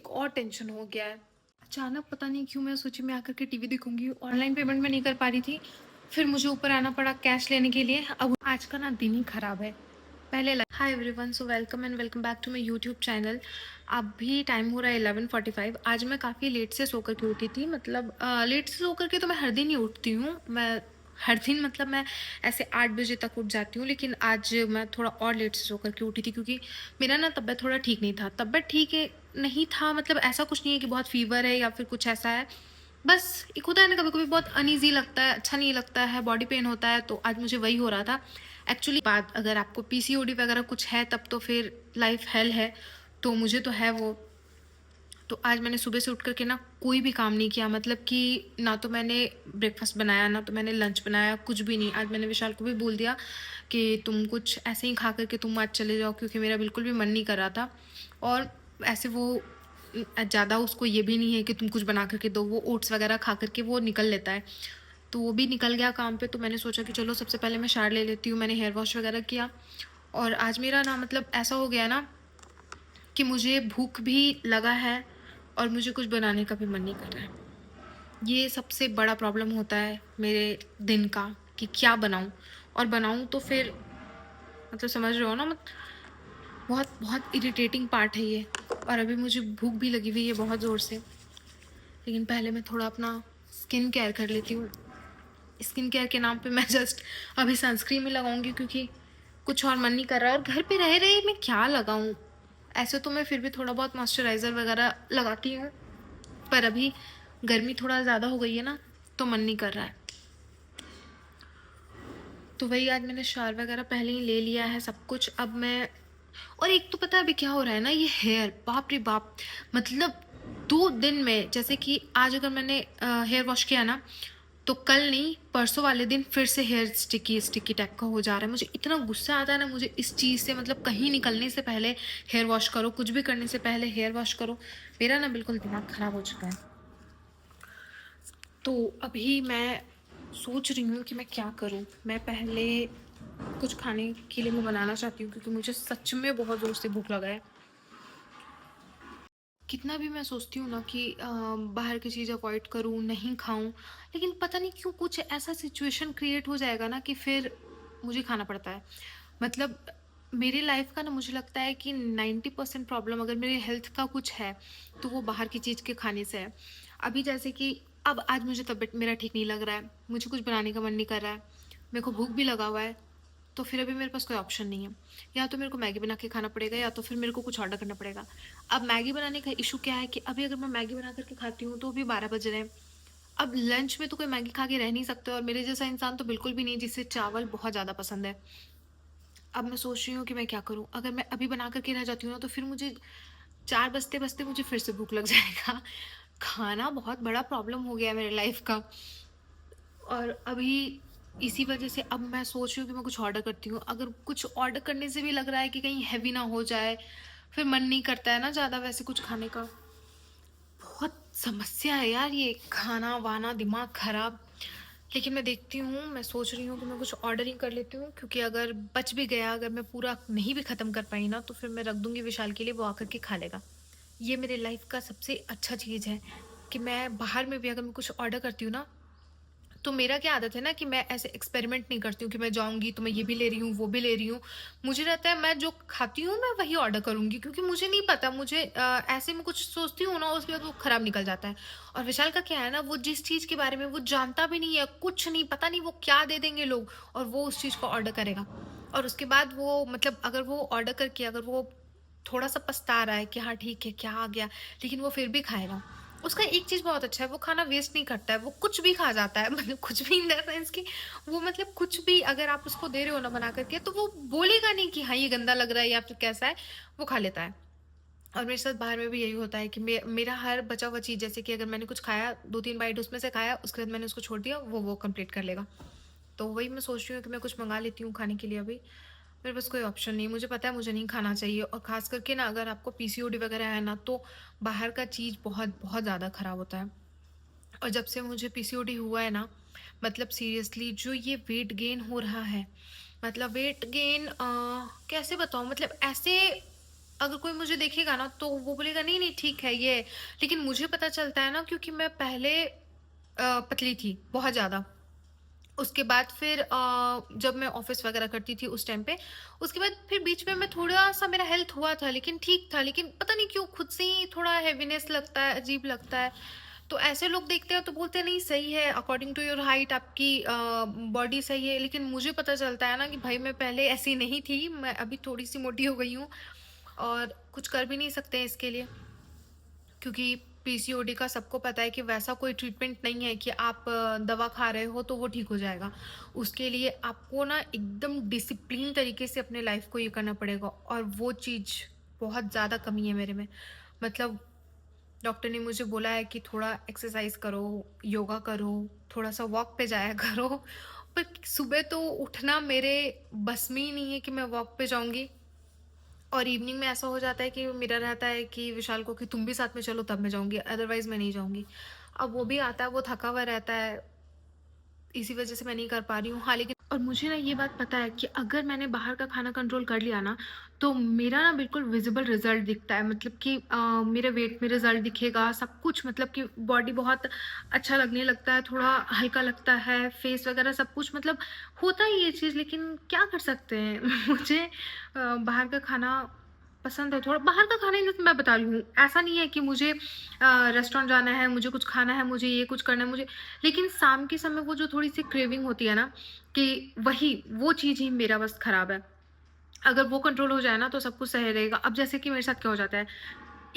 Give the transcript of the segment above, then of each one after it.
एक और टेंशन हो गया है। अचानक पता नहीं क्यों मैं सोची मैं आकर के टीवी देखूंगी, ऑनलाइन पेमेंट में नहीं कर पा रही थी। फिर मुझे ऊपर आना पड़ा कैश लेने के लिए। अब आज का ना दिन ही खराब है। पहले hi everyone, so welcome and welcome back to my YouTube channel. अभी टाइम हो रहा है 11:45। आज मैं काफ़ी लेट से सो करके उठी थी। मतलब लेट से सो करके तो मैं हर दिन ही उठती हूँ। मैं हर दिन मतलब मैं ऐसे 8 बजे तक उठ जाती हूँ, लेकिन आज मैं थोड़ा और लेट से सो करके उठी थी क्योंकि मेरा ना तबीयत थोड़ा ठीक नहीं था। तबीयत ठीक है नहीं था मतलब ऐसा कुछ नहीं है कि बहुत फीवर है या फिर कुछ ऐसा है। बस एक होता है ना, कभी कभी बहुत अनईजी लगता है, अच्छा नहीं लगता है, बॉडी पेन होता है। तो आज मुझे वही हो रहा था एक्चुअली। बात अगर आपको पीसीओडी वगैरह कुछ है तब तो फिर लाइफ हेल है। तो मुझे तो है वो। तो आज मैंने सुबह से उठ करके ना कोई भी काम नहीं किया। मतलब कि ना तो मैंने ब्रेकफास्ट बनाया, ना तो मैंने लंच बनाया, कुछ भी नहीं। आज मैंने विशाल को भी बोल दिया कि तुम कुछ ऐसे ही खा करके तुम आज चले जाओ, क्योंकि मेरा बिल्कुल भी मन नहीं कर रहा था। और ऐसे वो ज़्यादा उसको ये भी नहीं है कि तुम कुछ बना करके दो। वो ओट्स वगैरह खा करके वो निकल लेता है। तो वो भी निकल गया काम पे। तो मैंने सोचा कि चलो सबसे पहले मैं शावर ले लेती हूँ। मैंने हेयर वॉश वगैरह किया। और आज मेरा ना मतलब ऐसा हो गया ना कि मुझे भूख भी लगा है और मुझे कुछ बनाने का भी मन नहीं कर रहा है। ये सबसे बड़ा प्रॉब्लम होता है मेरे दिन का कि क्या बनाऊं। और बनाऊं तो फिर मतलब समझ रहे हो ना, बहुत बहुत इरिटेटिंग पार्ट है ये। और अभी मुझे भूख भी लगी हुई है बहुत ज़ोर से। लेकिन पहले मैं थोड़ा अपना स्किन केयर कर लेती हूँ। स्किन केयर के नाम पे मैं जस्ट अभी सनस्क्रीन में लगाऊंगी क्योंकि कुछ और मन नहीं कर रहा है। और घर पे रह रहे मैं क्या लगाऊं। ऐसे तो मैं फिर भी थोड़ा बहुत मॉइस्चराइज़र वगैरह लगाती हूँ, पर अभी गर्मी थोड़ा ज़्यादा हो गई है ना, तो मन नहीं कर रहा है। तो वही आज मैंने शावर वगैरह पहले ही ले लिया है सब कुछ। अब मैं और एक तो पता है अभी क्या हो रहा है ना, ये हेयर बाप रे बाप। मतलब 2 दिन में, जैसे कि आज अगर मैंने हेयर वॉश किया ना, तो कल नहीं परसों वाले दिन फिर से हेयर स्टिकी स्टिकी टाइप का हो जा रहा है। मुझे इतना गुस्सा आता है ना मुझे इस चीज़ से। मतलब कहीं निकलने से पहले हेयर वॉश करो, कुछ भी करने से पहले हेयर वॉश करो। मेरा ना बिल्कुल दिमाग ख़राब हो चुका है। तो अभी मैं सोच रही हूँ कि मैं क्या करूँ। मैं पहले कुछ खाने के लिए मैं बनाना चाहती हूँ क्योंकि मुझे सच में बहुत ज़ोर से भूख लगा है। कितना भी मैं सोचती हूँ ना कि बाहर की चीज़ अवॉइड करूँ, नहीं खाऊँ, लेकिन पता नहीं क्यों कुछ ऐसा सिचुएशन क्रिएट हो जाएगा ना कि फिर मुझे खाना पड़ता है। मतलब मेरी लाइफ का ना मुझे लगता है कि 90% प्रॉब्लम अगर मेरे हेल्थ का कुछ है तो वो बाहर की चीज़ के खाने से है। अभी जैसे कि अब आज मुझे तबीयत मेरा ठीक नहीं लग रहा है, मुझे कुछ बनाने का मन नहीं कर रहा है, मेरे को भूख भी लगा हुआ है। तो फिर अभी मेरे पास कोई ऑप्शन नहीं है। या तो मेरे को मैगी बना के खाना पड़ेगा या तो फिर मेरे को कुछ ऑर्डर करना पड़ेगा। अब मैगी बनाने का इशू क्या है कि अभी अगर मैं मैगी बना करके खाती हूँ तो अभी 12 बज रहे हैं। अब लंच में तो कोई मैगी खा के रह नहीं सकता, और मेरे जैसा इंसान तो बिल्कुल भी नहीं जिसे चावल बहुत ज़्यादा पसंद है। अब मैं सोच रही हूँ कि मैं क्या करूँ। अगर मैं अभी बना करके रह जाती हूँ ना तो फिर मुझे 4 बजते बजते मुझे फिर से भूख लग जाएगा। खाना बहुत बड़ा प्रॉब्लम हो गया है मेरे लाइफ का। और अभी इसी वजह से अब मैं सोच रही हूँ कि मैं कुछ ऑर्डर करती हूँ। अगर कुछ ऑर्डर करने से भी लग रहा है कि कहीं हैवी ना हो जाए, फिर मन नहीं करता है ना ज़्यादा वैसे कुछ खाने का। बहुत समस्या है यार ये खाना वाना, दिमाग खराब। लेकिन मैं देखती हूँ, मैं सोच रही हूँ कि मैं कुछ ऑर्डर ही कर लेती हूँ, क्योंकि अगर बच भी गया, अगर मैं पूरा नहीं भी ख़त्म कर पाई ना, तो फिर मैं रख दूँगी विशाल के लिए, वो आकर के खा लेगा। ये मेरे लाइफ का सबसे अच्छा चीज़ है कि मैं बाहर में भी अगर मैं कुछ ऑर्डर करती हूँ ना, तो मेरा क्या आदत है ना कि मैं ऐसे एक्सपेरिमेंट नहीं करती हूँ कि मैं जाऊँगी तो मैं ये भी ले रही हूँ, वो भी ले रही हूँ। मुझे रहता है मैं जो खाती हूँ मैं वही ऑर्डर करूँगी, क्योंकि मुझे नहीं पता, मुझे ऐसे में कुछ सोचती हूँ ना उसके बाद वो खराब निकल जाता है। और विशाल का क्या है ना, वो जिस चीज़ के बारे में वो जानता भी नहीं है, कुछ नहीं पता, नहीं वो क्या दे देंगे लोग, और वो उस चीज़ को ऑर्डर करेगा। और उसके बाद वो मतलब अगर वो ऑर्डर करके अगर वो थोड़ा सा पछता रहा है कि हाँ ठीक है क्या आ गया, लेकिन वो फिर भी खाएगा। उसका एक चीज़ बहुत अच्छा है, वो खाना वेस्ट नहीं करता है, वो कुछ भी खा जाता है। मतलब कुछ भी इन द सेंस कि वो मतलब कुछ भी अगर आप उसको दे रहे हो ना बना करके, तो वो बोलेगा नहीं कि हाँ ये गंदा लग रहा है या फिर कैसा है, वो खा लेता है। और मेरे साथ बाहर में भी यही होता है कि मेरा हर बचा हुआ चीज़, जैसे कि अगर मैंने कुछ खाया, 2-3 बाइट उसमें से खाया, उसके बाद मैंने उसको छोड़ दिया, वो कंप्लीट कर लेगा। तो वही मैं सोच रही हूँ कि मैं कुछ मँगा लेती हूँ खाने के लिए अभी। मेरे पास कोई ऑप्शन नहीं, मुझे पता है मुझे नहीं खाना चाहिए, और ख़ास करके ना अगर आपको पीसीओडी वगैरह है ना, तो बाहर का चीज़ बहुत बहुत ज़्यादा ख़राब होता है। और जब से मुझे पीसीओडी हुआ है ना, मतलब सीरियसली जो ये वेट गेन हो रहा है, मतलब वेट गेन कैसे बताऊँ, मतलब ऐसे अगर कोई मुझे देखेगा ना तो वो बोलेगा नहीं, नहीं ठीक है ये है। लेकिन मुझे पता चलता है ना, क्योंकि मैं पहले पतली थी बहुत ज़्यादा। उसके बाद फिर जब मैं ऑफ़िस वग़ैरह करती थी उस टाइम पे, उसके बाद फिर बीच में मैं थोड़ा-सा मेरा हेल्थ हुआ था, लेकिन ठीक था। लेकिन पता नहीं क्यों खुद से ही थोड़ा हेवीनेस लगता है, अजीब लगता है। तो ऐसे लोग देखते हैं तो बोलते हैं नहीं सही है, अकॉर्डिंग टू योर हाइट आपकी बॉडी सही है। लेकिन मुझे पता चलता है ना कि भाई मैं पहले ऐसी नहीं थी, मैं अभी थोड़ी-सी मोटी हो गई हूँ और कुछ कर भी नहीं सकते हैं इसके लिए। क्योंकि पीसीओडी का सबको पता है कि वैसा कोई ट्रीटमेंट नहीं है कि आप दवा खा रहे हो तो वो ठीक हो जाएगा। उसके लिए आपको ना एकदम डिसिप्लिन तरीके से अपने लाइफ को ये करना पड़ेगा, और वो चीज़ बहुत ज़्यादा कमी है मेरे में। मतलब डॉक्टर ने मुझे बोला है कि थोड़ा एक्सरसाइज करो, योगा करो, थोड़ा-सा वॉक पे जाया करो। पर सुबह तो उठना मेरे बस में ही नहीं है कि मैं वॉक पे जाऊँगी। और इवनिंग में ऐसा हो जाता है कि मेरा रहता है कि विशाल को कि तुम भी साथ में चलो तब मैं जाऊँगी, अदरवाइज़ मैं नहीं जाऊँगी। अब वो भी आता है, वो थका हुआ रहता है, इसी वज़ह से मैं नहीं कर पा रही हूँ। हाँ, लेकिन और मुझे ना ये बात पता है कि अगर मैंने बाहर का खाना कंट्रोल कर लिया ना, तो मेरा ना बिल्कुल विज़िबल रिज़ल्ट दिखता है। मतलब कि मेरे वेट में रिज़ल्ट दिखेगा, सब कुछ, मतलब कि बॉडी बहुत अच्छा लगने लगता है, थोड़ा हल्का लगता है, फेस वग़ैरह सब कुछ, मतलब होता है ये चीज़। लेकिन क्या कर सकते हैं? मुझे बाहर का खाना पसंद है थोड़ा। बाहर का खाना ही जैसे मैं बता रही हूँ, ऐसा नहीं है कि मुझे रेस्टोरेंट जाना है, मुझे कुछ खाना है, मुझे ये कुछ करना है, मुझे। लेकिन शाम के समय वो जो थोड़ी-सी क्रेविंग होती है ना, कि वही, वो चीज़ ही मेरा बस खराब है। अगर वो कंट्रोल हो जाए ना तो सब कुछ सही रहेगा। अब जैसे कि मेरे साथ क्या हो जाता है,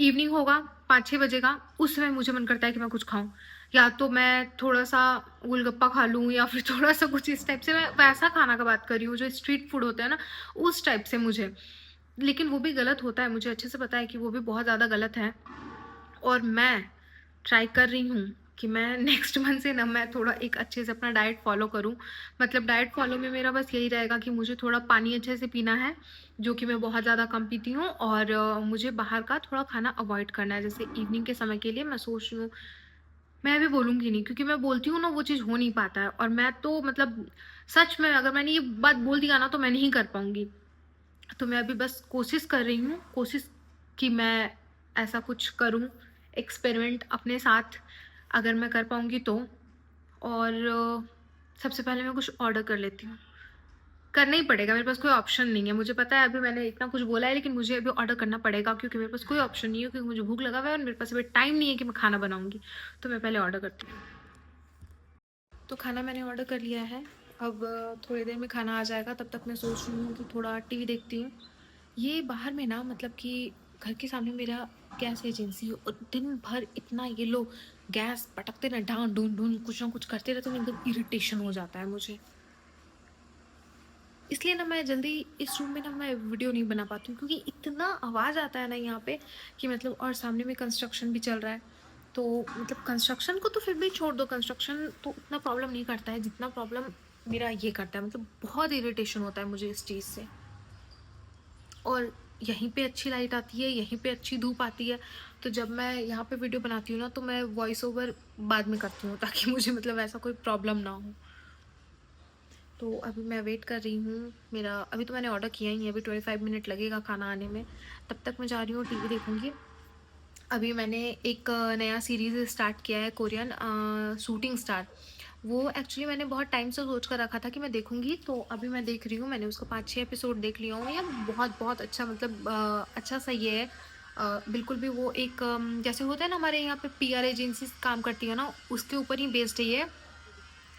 इवनिंग होगा, 5-6 बजे का, उस समय मुझे मन करता है कि मैं कुछ खाऊँ। या तो मैं थोड़ा-सा गोलगप्पा खा लूँ या फिर थोड़ा-सा कुछ इस टाइप से, मैं वैसा खाना का बात कर रही हूँ, जो स्ट्रीट फूड होता है ना, उस टाइप से मुझे। लेकिन वो भी गलत होता है, मुझे अच्छे से पता है कि वो भी बहुत ज़्यादा गलत है। और मैं ट्राई कर रही हूँ कि मैं नेक्स्ट मंथ से ना मैं थोड़ा एक अच्छे से अपना डाइट फ़ॉलो करूँ। मतलब डाइट फ़ॉलो में मेरा बस यही रहेगा कि मुझे थोड़ा पानी अच्छे से पीना है, जो कि मैं बहुत ज़्यादा कम पीती हूँ, और मुझे बाहर का थोड़ा खाना अवॉइड करना है। जैसे इवनिंग के समय के लिए मैं सोच रही हूँ, मैं अभी बोलूँगी नहीं, क्योंकि मैं बोलती हूँ ना वो चीज़ हो नहीं पाता है, और मैं तो मतलब सच में अगर मैंने ये बात बोल दिया ना तो मैं नहीं कर पाऊँगी। तो मैं अभी बस कोशिश कर रही हूँ, कोशिश कि मैं ऐसा कुछ करूँ, एक्सपेरिमेंट अपने साथ, अगर मैं कर पाऊँगी तो। और सबसे पहले मैं कुछ ऑर्डर कर लेती हूँ। करना ही पड़ेगा, मेरे पास कोई ऑप्शन नहीं है। मुझे पता है अभी मैंने इतना कुछ बोला है, लेकिन मुझे अभी ऑर्डर करना पड़ेगा, क्योंकि मेरे पास कोई ऑप्शन नहीं है, क्योंकि मुझे भूख लगा हुआ है और मेरे पास अभी टाइम नहीं है कि मैं खाना बनाऊँगी। तो मैं पहले ऑर्डर करती हूँ। तो खाना मैंने ऑर्डर कर लिया है। अब थोड़ी देर में खाना आ जाएगा, तब तक मैं सोच रही हूँ कि थोड़ा टीवी देखती हूँ। ये बाहर में ना, मतलब कि घर के सामने मेरा गैस एजेंसी है, और दिन भर इतना ये लोग गैस पटकते ना, ढां ढूंढ ढूंढ कुछ ना कुछ करते रहते हैं, एकदम इरिटेशन हो जाता है मुझे। इसलिए ना मैं जल्दी इस रूम में ना मैं वीडियो नहीं बना पाती हूँ, क्योंकि इतना आवाज़ आता है ना यहाँ पे कि मतलब, और सामने में कंस्ट्रक्शन भी चल रहा है। तो मतलब कंस्ट्रक्शन को तो फिर भी छोड़ दो, कंस्ट्रक्शन तो उतना प्रॉब्लम नहीं करता है जितना प्रॉब्लम मेरा ये करता है। मतलब बहुत इरिटेशन होता है मुझे इस चीज़ से। और यहीं पे अच्छी लाइट आती है, यहीं पे अच्छी धूप आती है। तो जब मैं यहाँ पे वीडियो बनाती हूँ ना, तो मैं वॉइस ओवर बाद में करती हूँ, ताकि मुझे मतलब ऐसा कोई प्रॉब्लम ना हो। तो अभी मैं वेट कर रही हूँ। मेरा अभी तो मैंने ऑर्डर किया ही है, अभी 25 मिनट लगेगा खाना आने में। तब तक मैं जा रही हूँ टीवी देखूँगी। अभी मैंने एक नया सीरीज़ स्टार्ट किया है, कोरियन, शूटिंग स्टार। वो एक्चुअली मैंने बहुत टाइम से सोच कर रखा था कि मैं देखूँगी, तो अभी मैं देख रही हूँ। मैंने उसका 5-6 एपिसोड देख लिया हूँ। यार बहुत अच्छा, मतलब अच्छा सा ये है। बिल्कुल भी वो एक जैसे होता है ना हमारे यहाँ पे पीआर एजेंसीज़ काम करती है ना, उसके ऊपर ही बेस्ड है ये।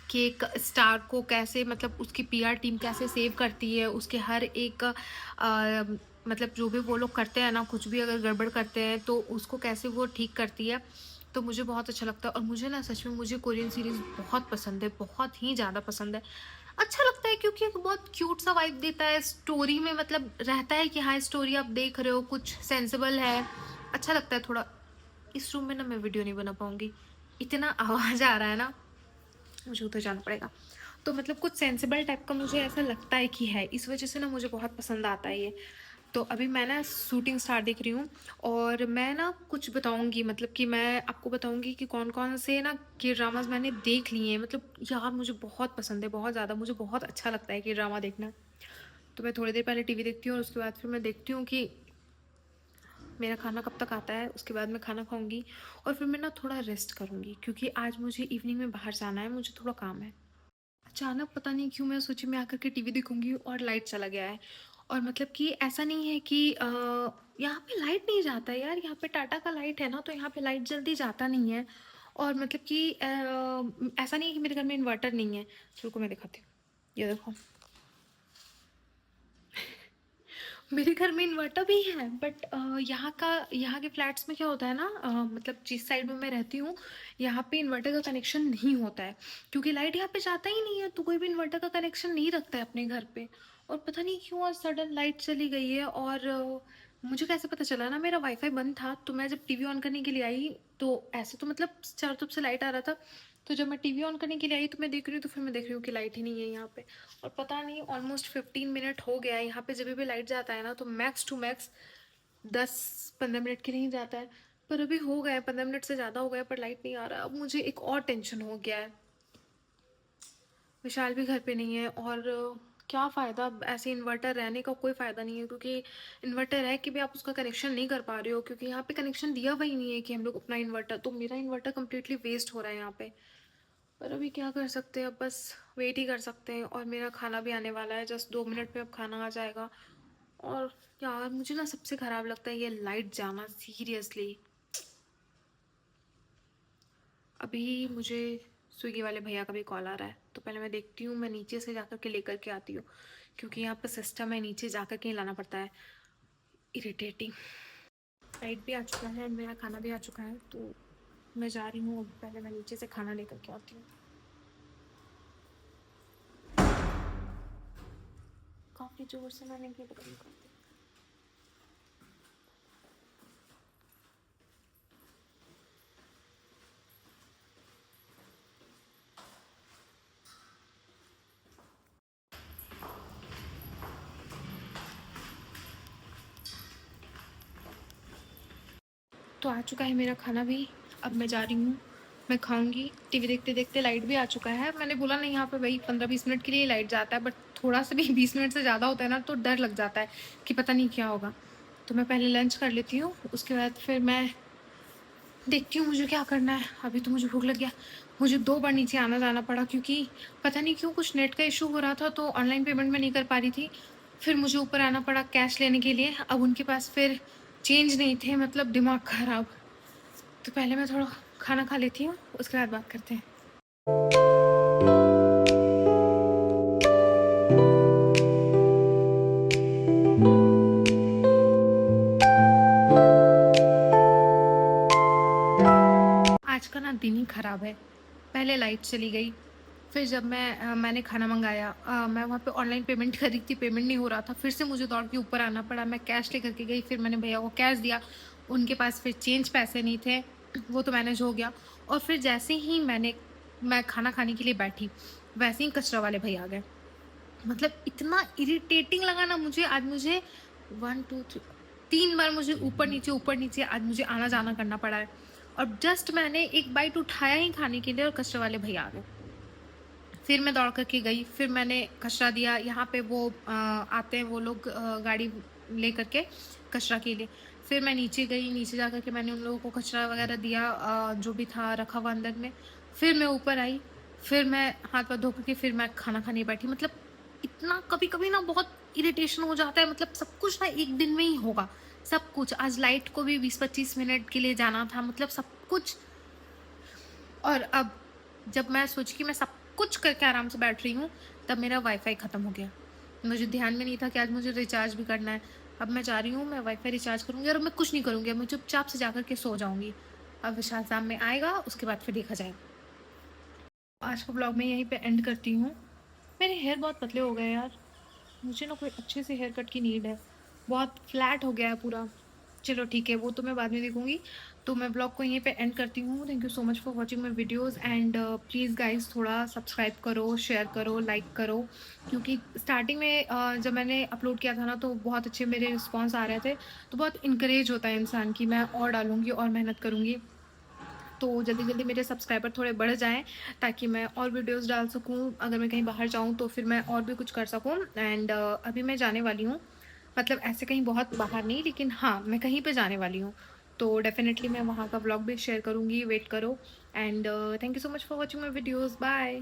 कि एक स्टार को कैसे, मतलब उसकी पीआर टीम कैसे सेव करती है, उसके हर एक मतलब जो भी वो लोग करते हैं ना, कुछ भी अगर गड़बड़ करते हैं तो उसको कैसे वो ठीक करती है। तो मुझे बहुत अच्छा लगता है, और मुझे ना सच में मुझे कोरियन सीरीज़ बहुत पसंद है, बहुत ही ज़्यादा पसंद है। अच्छा लगता है क्योंकि एक बहुत क्यूट सा वाइब देता है स्टोरी में, मतलब रहता है कि हाँ स्टोरी आप देख रहे हो, कुछ सेंसिबल है, अच्छा लगता है थोड़ा। इस रूम में ना मैं वीडियो नहीं बना पाऊँगी, इतना आवाज़ आ रहा है ना, मुझे उधर जाना पड़ेगा। तो मतलब कुछ सेंसिबल टाइप का मुझे ऐसा लगता है कि है, इस वजह से ना मुझे बहुत पसंद आता है ये। तो अभी मैं ना शूटिंग स्टार देख रही हूँ, और मैं ना कुछ बताऊँगी, मतलब कि मैं आपको बताऊँगी कि कौन-कौन से ना के-ड्रामाज़ मैंने देख लिए हैं। मतलब यार मुझे बहुत पसंद है, बहुत ज़्यादा, मुझे बहुत अच्छा लगता है के-ड्रामा देखना। तो मैं थोड़ी देर पहले टीवी देखती हूँ और उसके बाद फिर मैं देखती हूँ कि मेरा खाना कब तक आता है, उसके बाद मैं खाना खाऊँगी और फिर मैं ना थोड़ा रेस्ट करूँगी, क्योंकि आज मुझे इवनिंग में बाहर जाना है, मुझे थोड़ा काम है। अचानक पता नहीं क्यों मैं सोची मैं आकर के टीवी देखूँगी और लाइट चला गया है। और मतलब कि ऐसा नहीं है कि यहाँ पे लाइट नहीं जाता है यार, यहाँ पे टाटा का लाइट है ना, तो यहाँ पे लाइट जल्दी जाता नहीं है। और मतलब कि ऐसा नहीं है कि मेरे घर में इन्वर्टर नहीं है। रुको मैं दिखाती हूँ, ये देखो। मेरे घर में इन्वर्टर भी है, बट यहाँ के फ्लैट्स में क्या होता है ना, मतलब जिस साइड में मैं रहती हूँ, यहाँ पे इन्वर्टर का कनेक्शन नहीं होता है, क्योंकि लाइट यहाँ पे जाता ही नहीं है, तो कोई भी इन्वर्टर का कनेक्शन नहीं रखता है अपने घर पे। और पता नहीं क्यों आज सडन लाइट चली गई है। और मुझे कैसे पता चला ना, मेरा वाईफाई बंद था, तो मैं जब टीवी ऑन करने के लिए आई, तो ऐसे तो मतलब चारों तरफ से लाइट आ रहा था, तो जब मैं टीवी ऑन करने के लिए आई तो मैं देख रही हूँ, तो फिर मैं देख रही हूँ कि लाइट ही नहीं है यहाँ पे। और पता नहीं ऑलमोस्ट 15 मिनट हो गया है यहाँ पे, जब भी लाइट जाता है ना तो मैक्स टू मैक्स 10-15 मिनट के लिए ही जाता है। पर अभी हो गए 15 मिनट से ज़्यादा हो गया, पर लाइट नहीं आ रहा। अब मुझे एक और टेंशन हो गया है, विशाल भी घर पे नहीं है। और क्या फ़ायदा, अब ऐसे इन्वर्टर रहने का कोई फ़ायदा नहीं है, क्योंकि इन्वर्टर है कि भी आप उसका कनेक्शन नहीं कर पा रहे हो, क्योंकि यहाँ पे कनेक्शन दिया हुआ ही नहीं है कि हम लोग अपना इन्वर्टर, तो मेरा इन्वर्टर कम्प्लीटली वेस्ट हो रहा है यहाँ पे। पर अभी क्या कर सकते हैं, अब बस वेट ही कर सकते हैं। और मेरा खाना भी आने वाला है, जस्ट 2 मिनट में अब खाना आ जाएगा। और यार मुझे ना सबसे ख़राब लगता है ये लाइट जाना, सीरियसली। अभी मुझे स्विगी वाले भैया का भी कॉल आ रहा है, तो पहले मैं देखती हूँ, मैं नीचे से जाकर के लेकर के आती हूँ, क्योंकि यहाँ पर सिस्टम है नीचे जाकर के ही लाना पड़ता है। इरिटेटिंग। लाइट भी आ चुका है, मेरा खाना भी आ चुका है, तो मैं जा रही हूँ। अब पहले मैं नीचे से खाना लेकर के आती हूँ। काफ़ी ज़ोर से मैंने गेट बंद कर दिया। तो आ चुका है मेरा खाना भी, अब मैं जा रही हूँ, मैं खाऊंगी। टीवी देखते देखते लाइट भी आ चुका है। मैंने बोला नहीं, यहाँ पे वही 15-20 मिनट के लिए लाइट जाता है, बट थोड़ा सा भी 20 मिनट से ज़्यादा होता है ना, तो डर लग जाता है कि पता नहीं क्या होगा। तो मैं पहले लंच कर लेती हूँ, उसके बाद फिर मैं देखती हूँ मुझे क्या करना है। अभी तो मुझे भूख लग गया। मुझे 2 बार नीचे आना जाना पड़ा, क्योंकि पता नहीं क्यों कुछ नेट का इशू हो रहा था, तो ऑनलाइन पेमेंट मैं नहीं कर पा रही थी। फिर मुझे ऊपर आना पड़ा कैश लेने के लिए। अब उनके पास फिर चेंज नहीं थे, मतलब दिमाग ख़राब। तो पहले मैं थोड़ा खाना खा लेती हूँ, उसके बाद बात करते हैं। आज का ना दिन ही ख़राब है। पहले लाइट चली गई, फिर जब मैंने खाना मंगाया, मैं वहाँ पे ऑनलाइन पेमेंट कर रही थी, पेमेंट नहीं हो रहा था। फिर से मुझे दौड़ के ऊपर आना पड़ा, मैं कैश लेकर के गई, फिर मैंने भैया को कैश दिया। उनके पास फिर चेंज पैसे नहीं थे, वो तो मैनेज हो गया। और फिर जैसे ही मैं खाना खाने के लिए बैठी, वैसे ही कचरा वाले भैया आ गए। मतलब इतना इरिटेटिंग लगा ना मुझे आज। मुझे 1 2 3 3 बार मुझे ऊपर नीचे आज मुझे आना जाना करना पड़ा है। और जस्ट मैंने एक बाइट उठाया ही खाने के लिए, और कचरे वाले भैया आ गए। फिर मैं दौड़ करके गई, फिर मैंने कचरा दिया। यहाँ पे वो आते हैं वो लोग, गाड़ी ले करके कचरा के लिए। फिर मैं नीचे गई, नीचे जा कर के मैंने उन लोगों को कचरा वगैरह दिया, जो भी था रखा हुआ अंदर में। फिर मैं ऊपर आई, फिर मैं हाथ पाथ धो करके फिर मैं खाना खाने बैठी। मतलब इतना कभी कभी ना बहुत इरिटेशन हो जाता है। मतलब सब कुछ ना एक दिन में ही होगा, सब कुछ। आज लाइट को भी 20-25 मिनट के लिए जाना था, मतलब सब कुछ। और अब जब मैं सोची कि मैं सब कुछ करके आराम से बैठ रही हूँ, तब मेरा वाईफाई ख़त्म हो गया। मुझे ध्यान में नहीं था कि आज मुझे रिचार्ज भी करना है। अब मैं जा रही हूँ, मैं वाईफाई रिचार्ज करूँगी, और मैं कुछ नहीं करूँगी। अब मैं चुपचाप से जा कर के सो जाऊँगी। अब विशाल शाम में आएगा, उसके बाद फिर देखा जाएगा। आज का ब्लॉग मैं यहीं पे एंड करती हूँ। मेरे हेयर बहुत पतले हो गए यार, मुझे ना कोई अच्छे से हेयर कट की नीड है। बहुत फ्लैट हो गया है पूरा। चलो ठीक है, वो तो मैं बाद में देखूँगी। तो मैं ब्लॉग को यहीं पे एंड करती हूँ। Thank you so much for watching my videos, and please guys थोड़ा सब्सक्राइब करो, शेयर करो, लाइक करो। क्योंकि स्टार्टिंग में जब मैंने अपलोड किया था ना, तो बहुत अच्छे मेरे रिस्पॉन्स आ रहे थे। तो बहुत इंकरेज होता है इंसान कि मैं और डालूँगी और मेहनत करूँगी। तो जल्दी जल्दी मेरे सब्सक्राइबर थोड़े बढ़ जाएँ, ताकि मैं और वीडियोस डाल सकूँ। अगर मैं कहीं बाहर जाऊँ तो फिर मैं और भी कुछ कर सकूँ। एंड अभी मैं जाने वाली हूँ, मतलब ऐसे कहीं बहुत बाहर नहीं, लेकिन हाँ, मैं कहीं पे जाने वाली हूँ। तो डेफ़िनेटली मैं वहाँ का व्लॉग भी शेयर करूँगी, वेट करो। And thank you so much for watching my videos. Bye.